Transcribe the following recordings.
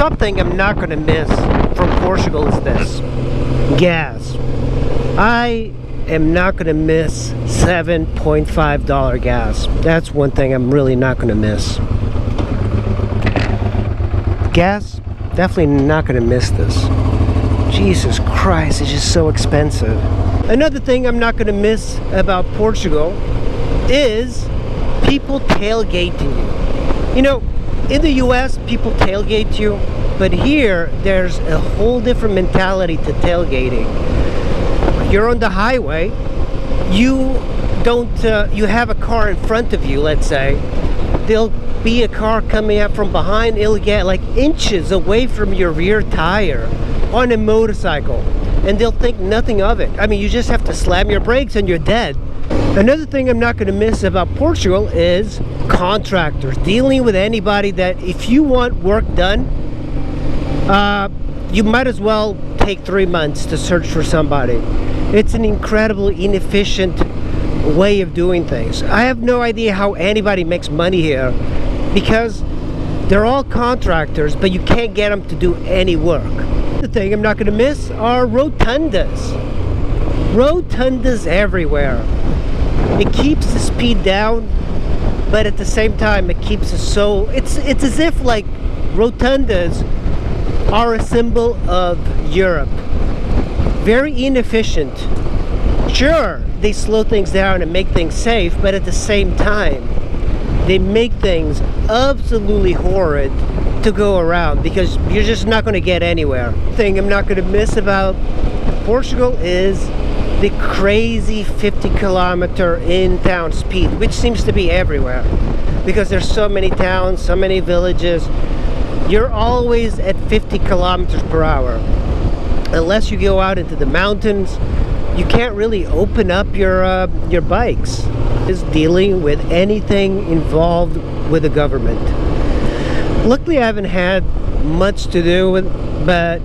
top thing I'm not going to miss from Portugal is this: gas. I am not going to miss $7.5 gas. That's one thing I'm really not going to miss. Gas, definitely not going to miss this. Jesus Christ, it's just so expensive. Another thing I'm not going to miss about Portugal is people tailgating you. You know, in the US, people tailgate you, but here, there's a whole different mentality to tailgating. You're on the highway, you have a car in front of you, let's say. There'll be a car coming up from behind, it'll get like inches away from your rear tire on a motorcycle, and they'll think nothing of it. I mean, you just have to slam your brakes and you're dead. Another thing I'm not going to miss about Portugal is contractors. Dealing with anybody that, if you want work done, you might as well take 3 months to search for somebody. It's an incredibly inefficient way of doing things. I have no idea how anybody makes money here, because they're all contractors, but you can't get them to do any work. The thing I'm not going to miss are rotundas. Rotundas everywhere. It keeps the speed down, but at the same time it keeps us so, it's as if like rotundas are a symbol of Europe. Very inefficient. Sure, they slow things down and make things safe, but at the same time they make things absolutely horrid to go around, because you're just not going to get anywhere. The thing I'm not going to miss about Portugal is the crazy 50-kilometer in-town speed, which seems to be everywhere, because there's so many towns, so many villages. You're always at 50 kilometers per hour. Unless you go out into the mountains, you can't really open up your bikes. Is dealing with anything involved with the government. Luckily, I haven't had much to do with, but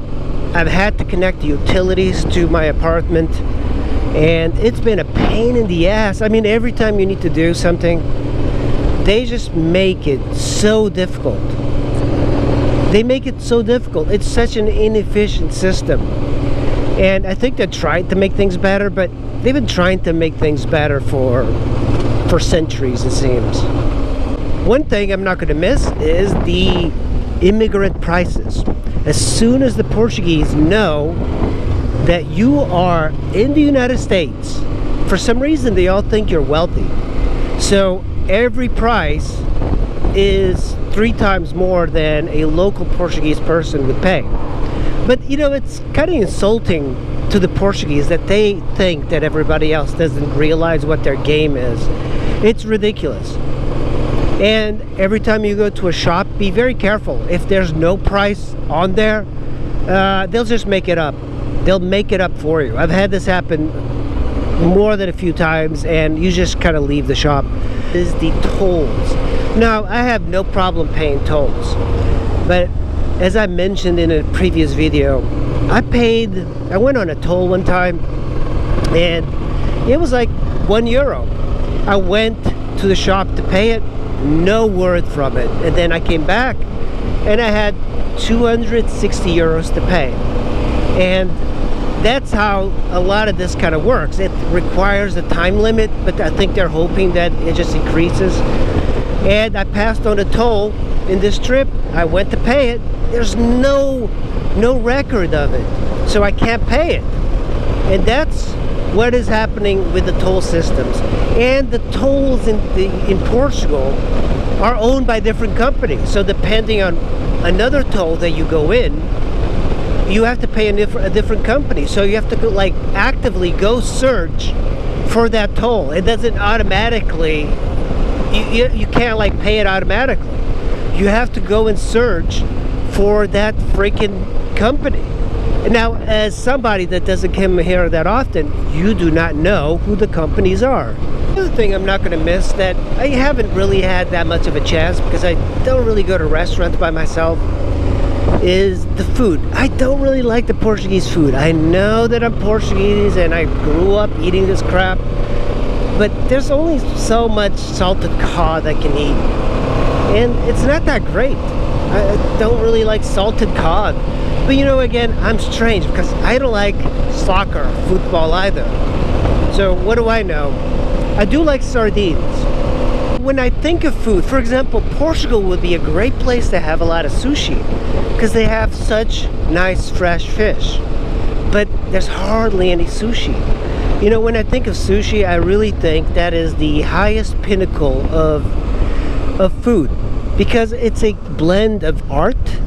I've had to connect the utilities to my apartment, and it's been a pain in the ass. I mean, every time you need to do something, they just make it so difficult. They make it so difficult. It's such an inefficient system. And I think they're trying to make things better, but they've been trying to make things better for centuries, it seems. One thing I'm not going to miss is the immigrant prices. As soon as the Portuguese know that you are in the United States, for some reason they all think you're wealthy. So every price is 3 times more than a local Portuguese person would pay. But you know, it's kind of insulting to the Portuguese that they think that everybody else doesn't realize what their game is. It's ridiculous. And every time you go to a shop, be very careful. If there's no price on there, they'll just make it up. They'll make it up for you. I've had this happen more than a few times, and you just kind of leave the shop. Is the tolls. Now, I have no problem paying tolls, but as I mentioned in a previous video, I went on a toll one time, and it was like €1. I went to the shop to pay it, no word from it, and then I came back and I had 260 euros to pay. And that's how a lot of this kind of works. It requires a time limit, but I think they're hoping that it just increases. And I passed on a toll in this trip. I went to pay it. There's no record of it, so I can't pay it. And that's what is happening with the toll systems. And the tolls in Portugal are owned by different companies. So depending on another toll that you go in, you have to pay a different company. So you have to like actively go search for that toll. It doesn't automatically, you can't like pay it automatically. You have to go and search for that freaking company. Now, as somebody that doesn't come here that often, you do not know who the companies are. The other thing I'm not going to miss that I haven't really had that much of a chance, because I don't really go to restaurants by myself, is the food. I don't really like the Portuguese food. I know that I'm Portuguese and I grew up eating this crap, but there's only so much salted cod I can eat, and it's not that great. I don't really like salted cod. But you know, again, I'm strange because I don't like soccer, football either. So what do I know? I do like sardines. When I think of food, for example, Portugal would be a great place to have a lot of sushi because they have such nice fresh fish. But there's hardly any sushi. You know, when I think of sushi, I really think that is the highest pinnacle of food because it's a blend of art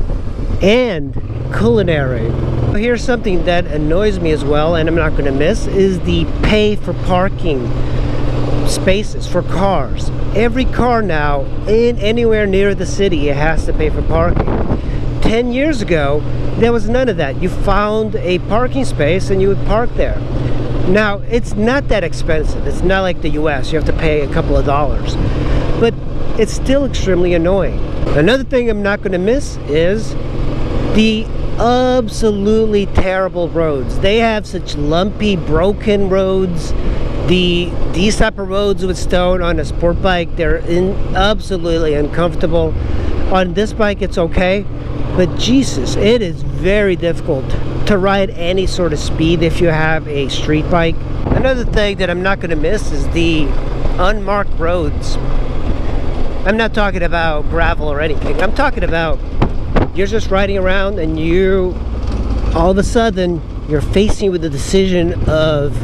and culinary. Here's something that annoys me as well, and I'm not going to miss, is the pay for parking spaces for cars. Every car now, in anywhere near the city, it has to pay for parking. 10 years ago, there was none of that. You found a parking space and you would park there. Now, it's not that expensive. It's not like the US. You have to pay a couple of dollars. But it's still extremely annoying. Another thing I'm not going to miss is the absolutely terrible roads. They have such lumpy, broken roads. These type of roads with stone on a sport bike, they're absolutely uncomfortable. On this bike, it's okay. But Jesus, it is very difficult to ride any sort of speed if you have a street bike. Another thing that I'm not going to miss is the unmarked roads. I'm not talking about gravel or anything. I'm talking about you're just riding around and you all of a sudden you're facing with the decision of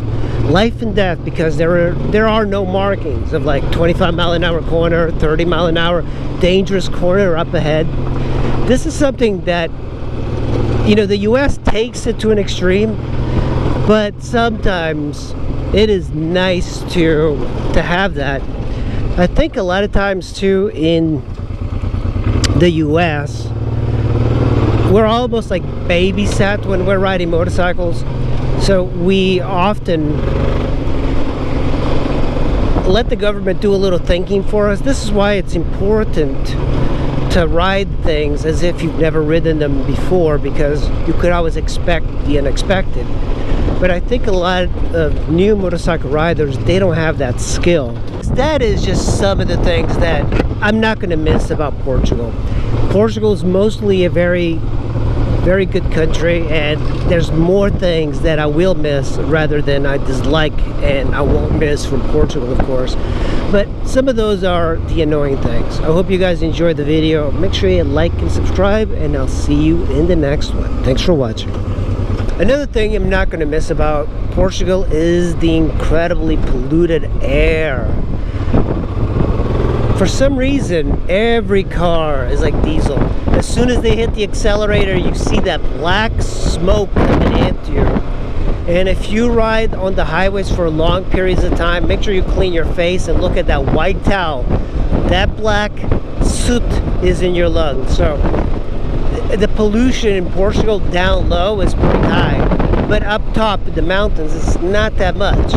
life and death because there are no markings of like 25-mile-an-hour corner, 30-mile-an-hour dangerous corner up ahead. This is something that, you know, the US takes it to an extreme, but sometimes it is nice to have that. I think a lot of times too in the US we're almost like babysat when we're riding motorcycles, so we often let the government do a little thinking for us. This is why it's important to ride things as if you've never ridden them before, because you could always expect the unexpected. But I think a lot of new motorcycle riders, they don't have that skill. That is just some of the things that I'm not going to miss about Portugal. Portugal is mostly a very good country, and there's more things that I will miss rather than I dislike and I won't miss from Portugal, of course. But some of those are the annoying things. I hope you guys enjoyed the video. Make sure you like and subscribe, and I'll see you in the next one. Thanks for watching. Another thing I'm not going to miss about Portugal is the incredibly polluted air. For some reason, every car is like diesel. As soon as they hit the accelerator, you see that black smoke coming into you. And if you ride on the highways for long periods of time, make sure you clean your face and look at that white towel. That black soot is in your lungs. So the pollution in Portugal down low is pretty high, but up top in the mountains, it's not that much.